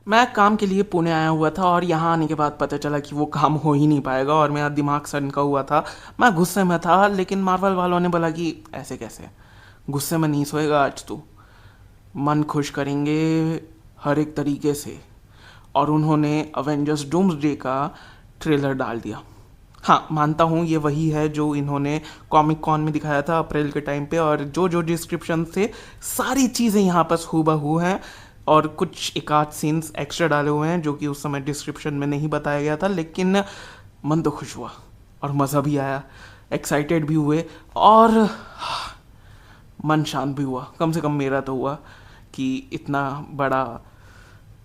मैं काम के लिए पुणे आया हुआ था और यहाँ आने के बाद पता चला कि वो काम हो ही नहीं पाएगा और मेरा दिमाग सनका हुआ था। मैं गुस्से में था, लेकिन मार्वल वालों ने बोला कि ऐसे कैसे, गुस्से में नहीं सोएगा आज तू, मन खुश करेंगे हर एक तरीके से। और उन्होंने अवेंजर्स डूम्सडे का ट्रेलर डाल दिया। हाँ, मानता हूँ ये वही है जो इन्होंने कॉमिक कॉन में दिखाया था अप्रैल के टाइम पे, और जो जो डिस्क्रिप्शन थे सारी चीज़ें यहाँ पर हूबहू हैं। और कुछ एक आध सीन्स एक्स्ट्रा डाले हुए हैं जो कि उस समय डिस्क्रिप्शन में नहीं बताया गया था, लेकिन मन तो खुश हुआ और मज़ा भी आया, एक्साइटेड भी हुए, और मन शांत भी हुआ। कम से कम मेरा तो हुआ कि इतना बड़ा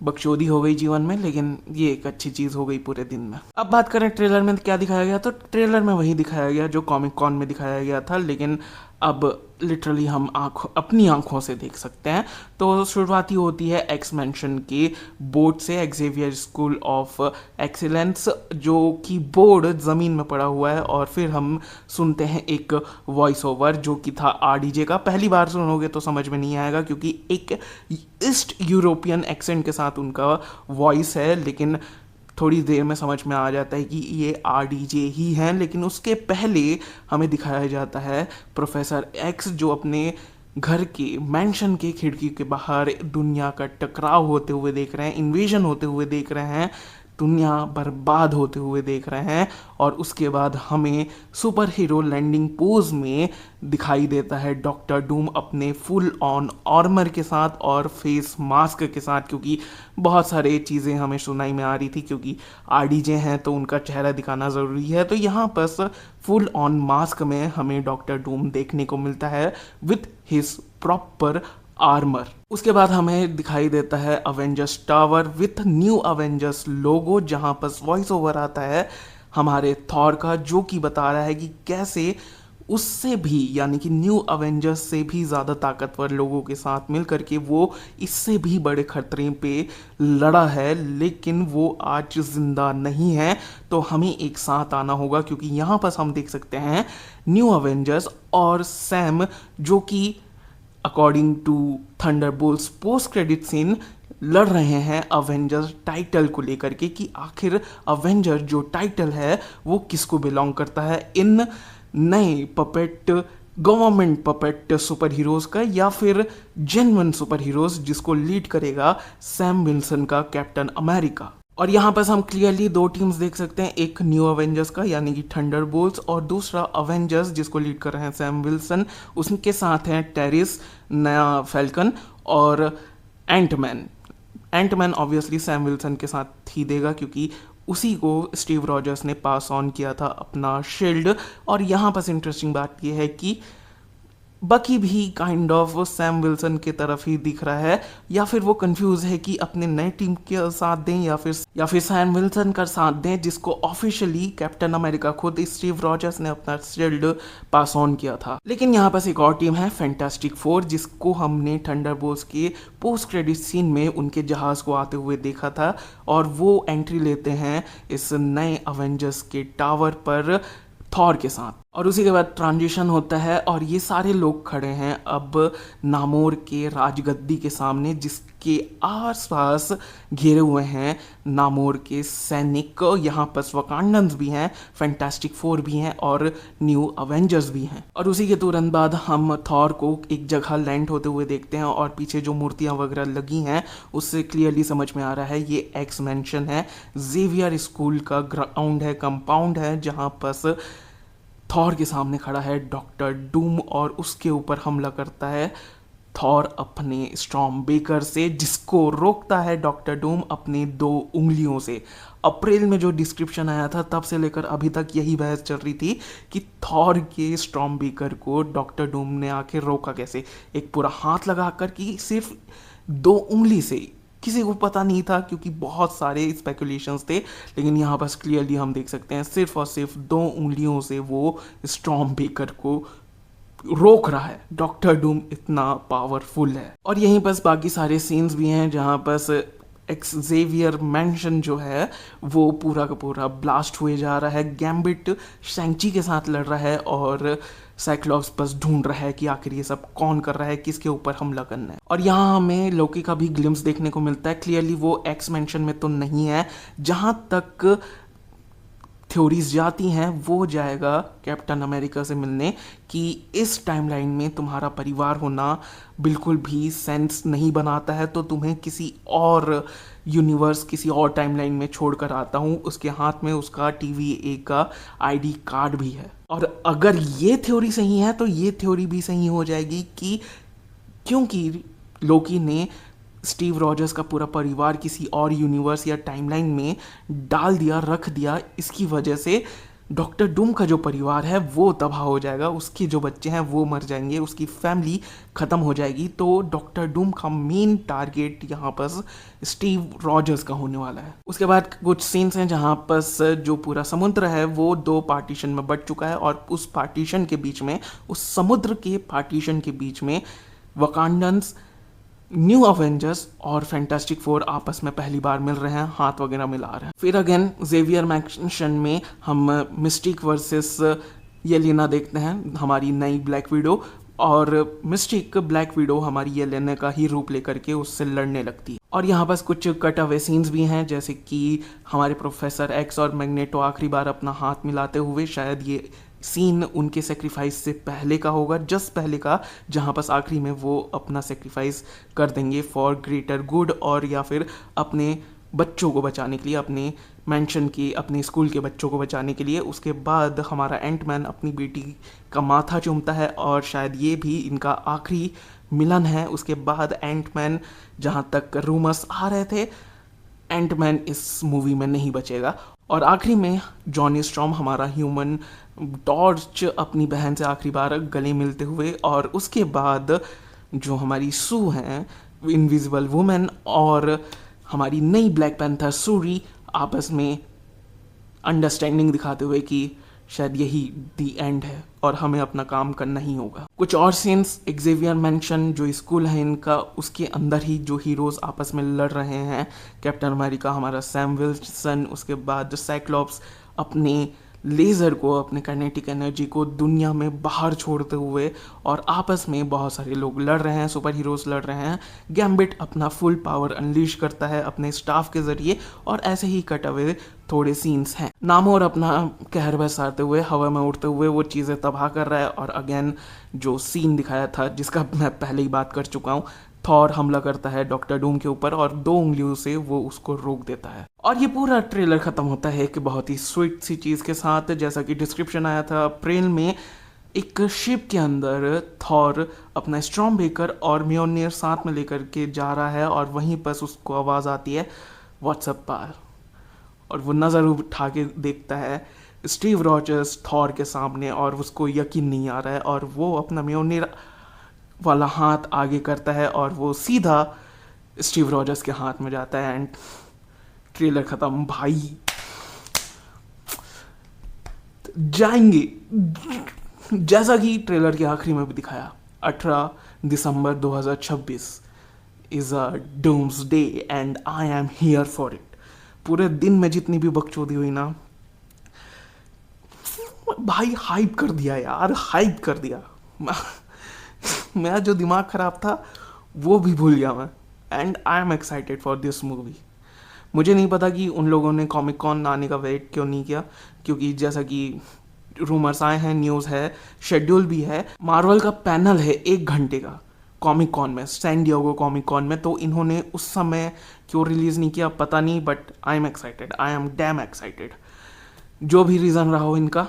बकचोदी हो गई जीवन में, लेकिन ये एक अच्छी चीज़ हो गई पूरे दिन में। अब बात करें ट्रेलर में क्या दिखाया गया, तो ट्रेलर में वही दिखाया गया जो कॉमिक कॉन में दिखाया गया था, लेकिन अब लिटरली हम अपनी आंखों से देख सकते हैं। तो शुरुआती होती है एक्स मेंशन की बोर्ड से, एक्जेवियर स्कूल ऑफ एक्सीलेंस, जो कि बोर्ड ज़मीन में पड़ा हुआ है। और फिर हम सुनते हैं एक वॉइस ओवर जो कि था आरडीजे का। पहली बार सुनोगे तो समझ में नहीं आएगा क्योंकि एक ईस्ट यूरोपियन एक्सेंट के साथ उनका वॉइस है, लेकिन थोड़ी देर में समझ में आ जाता है कि ये आरडीजे ही हैं। लेकिन उसके पहले हमें दिखाया जाता है प्रोफेसर एक्स जो अपने घर के मैंशन के खिड़की के बाहर दुनिया का टकराव होते हुए देख रहे हैं, इन्वेजन होते हुए देख रहे हैं, दुनिया बर्बाद होते हुए देख रहे हैं। और उसके बाद हमें सुपर हीरो लैंडिंग पोज में दिखाई देता है डॉक्टर डूम अपने फुल ऑन आर्मर के साथ और फेस मास्क के साथ, क्योंकि बहुत सारे चीज़ें हमें सुनाई में आ रही थी, क्योंकि आरडीजे हैं तो उनका चेहरा दिखाना ज़रूरी है। तो यहाँ बस फुल ऑन मास्क में हमें डॉक्टर डूम देखने को मिलता है विथ हिज प्रॉपर आर्मर। उसके बाद हमें दिखाई देता है Avengers tower with new Avengers logo, जहां पर वॉइस ओवर आता है हमारे थॉर का, जो कि बता रहा है कि कैसे उससे भी, यानी कि न्यू अवेंजर्स से भी ज़्यादा ताकतवर लोगों के साथ मिलकर के वो इससे भी बड़े खतरे पे लड़ा है, लेकिन वो आज जिंदा नहीं है। तो हमें एक साथ आना होगा, क्योंकि यहाँ पर हम देख सकते हैं न्यू अवेंजर्स और सैम, जो कि according to Thunderbolts post credit scene लड़ रहे हैं अवेंजर्स टाइटल को लेकर के, कि आखिर अवेंजर जो टाइटल है वो किसको बिलोंग करता है, इन नए puppet government puppet super heroes का या फिर जेन्युइन सुपर हीरोज जिसको लीड करेगा सैम विल्सन का कैप्टन अमेरिका। और यहाँ पर हम क्लियरली दो टीम्स देख सकते हैं, एक न्यू अवेंजर्स का यानी कि थंडरबोल्ट्स और दूसरा अवेंजर्स जिसको लीड कर रहे हैं सैम विल्सन, उसके साथ हैं टेरिस, नया फैल्कन और Antman. Antman obviously Sam Wilson के साथ ही देगा क्योंकि उसी को स्टीव रॉजर्स ने पास ऑन किया था अपना शील्ड। और यहाँ पर इंटरेस्टिंग बात यह है कि बकी भी काइंड ऑफ सैम विल्सन की तरफ ही दिख रहा है, या फिर वो कंफ्यूज है कि अपने नए टीम के साथ दें या फिर सैम विल्सन का साथ दें, जिसको ऑफिशियली कैप्टन अमेरिका खुद स्टीव रॉजर्स ने अपना शील्ड पास ऑन किया था। लेकिन यहाँ पर एक और टीम है फैंटास्टिक फोर, जिसको हमने थंडरबोल्ट्स के पोस्ट क्रेडिट सीन में उनके जहाज को आते हुए देखा था, और वो एंट्री लेते हैं इस नए अवेंजर्स के टावर पर थॉर के साथ। और उसी के बाद ट्रांजिशन होता है और ये सारे लोग खड़े हैं अब नामोर के राजगद्दी के सामने, जिसके आसपास घेरे हुए हैं नामोर के सैनिक। यहाँ पर वकांडन्स भी हैं, फैंटास्टिक फोर भी हैं और न्यू अवेंजर्स भी हैं। और उसी के तुरंत बाद हम थॉर को एक जगह लैंड होते हुए देखते हैं, और पीछे जो मूर्तियाँ वगैरह लगी हैं उससे क्लियरली समझ में आ रहा है ये एक्स मेंशन है, जेवियर स्कूल का ग्राउंड है, कंपाउंड है, जहाँ पर थॉर के सामने खड़ा है डॉक्टर डूम और उसके ऊपर हमला करता है थॉर अपने स्टॉर्म बेकर से, जिसको रोकता है डॉक्टर डूम अपनी 2 उंगलियों से। अप्रैल में जो डिस्क्रिप्शन आया था तब से लेकर अभी तक यही बहस चल रही थी कि थॉर के स्टॉर्म बेकर को डॉक्टर डूम ने आके रोका कैसे, एक पूरा हाथ लगाकर कि सिर्फ 2 उंगली से। किसी को पता नहीं था क्योंकि बहुत सारे स्पेकुलेशंस थे, लेकिन यहाँ पर क्लियरली हम देख सकते हैं सिर्फ और सिर्फ 2 उंगलियों से वो स्टॉर्म बेकर को रोक रहा है। डॉक्टर डूम इतना पावरफुल है। और यहीं पर बाकी सारे सीन्स भी हैं जहाँ पर एक्सेवियर मैंशन जो है वो पूरा का पूरा ब्लास्ट हुए जा रहा है। गैम्बिट शैंची के साथ लड़ रहा है और साइक्लॉप्स बस ढूंढ रहा है कि आखिर ये सब कौन कर रहा है, किसके ऊपर हमला करना है। और यहाँ हमें लोकी का भी ग्लिम्स देखने को मिलता है। क्लियरली वो एक्स मेंशन में तो नहीं है, जहां तक थ्योरीज जाती हैं वो जाएगा कैप्टन अमेरिका से मिलने कि इस टाइमलाइन में तुम्हारा परिवार होना बिल्कुल भी सेंस नहीं बनाता है, तो तुम्हें किसी और यूनिवर्स, किसी और टाइमलाइन में छोड़कर आता हूँ। उसके हाथ में उसका TVA का ID कार्ड भी है। और अगर ये थ्योरी सही है तो ये थ्योरी भी सही हो जाएगी कि क्योंकि लोकी ने स्टीव रॉजर्स का पूरा परिवार किसी और यूनिवर्स या टाइमलाइन में डाल दिया, रख दिया, इसकी वजह से डॉक्टर डूम का जो परिवार है वो तबाह हो जाएगा, उसके जो बच्चे हैं वो मर जाएंगे, उसकी फैमिली ख़त्म हो जाएगी। तो डॉक्टर डूम का मेन टारगेट यहाँ पर स्टीव रॉजर्स का होने वाला है। उसके बाद कुछ सीन्स हैं जहाँ पर जो पूरा समुद्र है वो 2 पार्टीशन में बट चुका है, और उस पार्टीशन के बीच में, उस समुद्र के पार्टीशन के बीच में वकांडन्स, न्यू अवेंजर्स और फैंटास्टिक फोर आपस में पहली बार मिल रहे हैं, हाथ वगैरह मिला रहे हैं। फिर अगेन जेवियर मैंशन में हम मिस्टिक वर्सेस येलेना देखते हैं, हमारी नई ब्लैक विडो, और मिस्टिक ब्लैक विडो हमारी येलेना का ही रूप लेकर के उससे लड़ने लगती है। और यहाँ बस कुछ कट अवे सीन्स भी हैं, जैसे कि हमारे प्रोफेसर एक्स और मैग्नेटो आखिरी बार अपना हाथ मिलाते हुए, शायद ये सीन उनके सेक्रीफाइस से पहले का होगा, जस्ट पहले का, जहाँ बस आखिरी में वो अपना सेक्रीफाइस कर देंगे फॉर ग्रेटर गुड, और या फिर अपने बच्चों को बचाने के लिए, अपने मेंशन की, अपने स्कूल के बच्चों को बचाने के लिए। उसके बाद हमारा एंटमैन अपनी बेटी का माथा चूमता है, और शायद ये भी इनका आखिरी मिलन है। उसके बाद एंटमैन, जहाँ तक रूमर्स आ रहे थे, एंटमैन इस मूवी में नहीं बचेगा। और आखिरी में जॉनी स्ट्रॉम, हमारा ह्यूमन टॉर्च, अपनी बहन से आखिरी बार गले मिलते हुए, और उसके बाद जो हमारी सू हैं, इनविजिबल वुमेन, और हमारी नई ब्लैक पैंथर सूरी आपस में अंडरस्टैंडिंग दिखाते हुए कि शायद यही दी एंड है और हमें अपना काम करना ही होगा। कुछ और सीन्स, एक्जेवियर मेंशन जो स्कूल है इनका, उसके अंदर ही जो हीरोज आपस में लड़ रहे हैं, कैप्टन अमेरिका, हमारा सैम विल्सन, उसके बाद साइक्लॉप्स अपने लेज़र को, अपने काइनेटिक एनर्जी को दुनिया में बाहर छोड़ते हुए, और आपस में बहुत सारे लोग लड़ रहे हैं, सुपर हीरोज लड़ रहे हैं। गैम्बिट अपना फुल पावर अनलीश करता है अपने स्टाफ के जरिए, और ऐसे ही कट अवे थोड़े सीन्स हैं। नामोर अपना कहर बरसाते हुए, हवा में उड़ते हुए वो चीज़ें तबाह कर रहा है। और अगेन जो सीन दिखाया था, जिसका मैं पहले ही बात कर चुका हूँ, थॉर हमला करता है डॉक्टर डूम के ऊपर और 2 उंगलियों से वो उसको रोक देता है। और ये पूरा ट्रेलर खत्म होता है एक बहुत ही स्वीट सी चीज़ के साथ, जैसा कि डिस्क्रिप्शन आया था अप्रैल में, एक शिप के अंदर थॉर अपना स्टॉर्म ब्रेकर और म्योनियर साथ में लेकर के जा रहा है, और वहीं पर उसको आवाज़ आती है व्हाट्सएप पर, और वो नज़र उठा के देखता है स्टीव रॉजर्स थॉर के सामने, और उसको यकीन नहीं आ रहा है, और वो अपना म्योनियर वाला हाथ आगे करता है और वो सीधा स्टीव रॉजर्स के हाथ में जाता है। एंड ट्रेलर खत्म। भाई जाएंगे, जैसा कि ट्रेलर के आखिरी में भी दिखाया, 18 दिसंबर 2026 is a doomsday and I am here for it. पूरे दिन में जितनी भी बकचोदी हुई ना, भाई हाइप कर दिया यार, हाइप कर दिया। मेरा जो दिमाग खराब था वो भी भूल गया मैं। And I am excited for this movie. मुझे नहीं पता कि उन लोगों ने कॉमिक कॉन आने का वेट क्यों नहीं किया, क्योंकि जैसा कि रूमर्स आए हैं, न्यूज़ है, शेड्यूल भी है, मार्वल का पैनल है 1 घंटे का कॉमिक कॉन में, सैन डिएगो कॉमिक कॉन में, तो इन्होंने उस समय क्यों रिलीज़ नहीं किया पता नहीं, but I am excited, I am damn excited. जो भी रीज़न रहा हो इनका,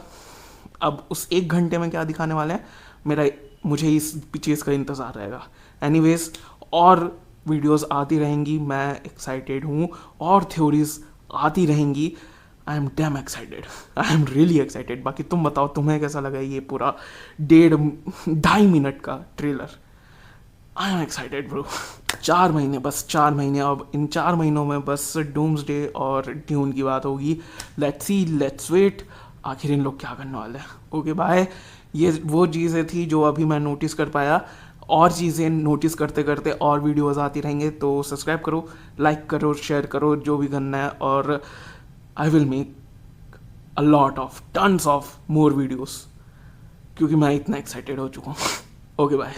अब उस 1 घंटे में क्या दिखाने वाले हैं, मुझे इस चीज़ का इंतज़ार रहेगा। एनीवेज, और वीडियोस आती रहेंगी, मैं एक्साइटेड हूँ, और थ्योरीज आती रहेंगी। I am damn excited, I am really excited. बाकी तुम बताओ, तुम्हें कैसा लगा ये पूरा 1.5-2.5 मिनट का trailer. I am excited bro. 4 महीने, बस 4 महीने, अब इन 4 महीनों में बस डूम्सडे और ड्यून की बात होगी। लेट्स सी, लेट्स वेट, आखिर इन लोग क्या करने वाले हैं। Okay bye. ये वो चीज़ें थी जो अभी मैं नोटिस कर पाया, और चीज़ें नोटिस करते करते और वीडियोस आती रहेंगे, तो सब्सक्राइब करो, लाइक करो, शेयर करो, जो भी करना है, और I will make a lot of tons of more videos. क्योंकि मैं इतना एक्साइटेड हो चुका हूँ। Okay bye.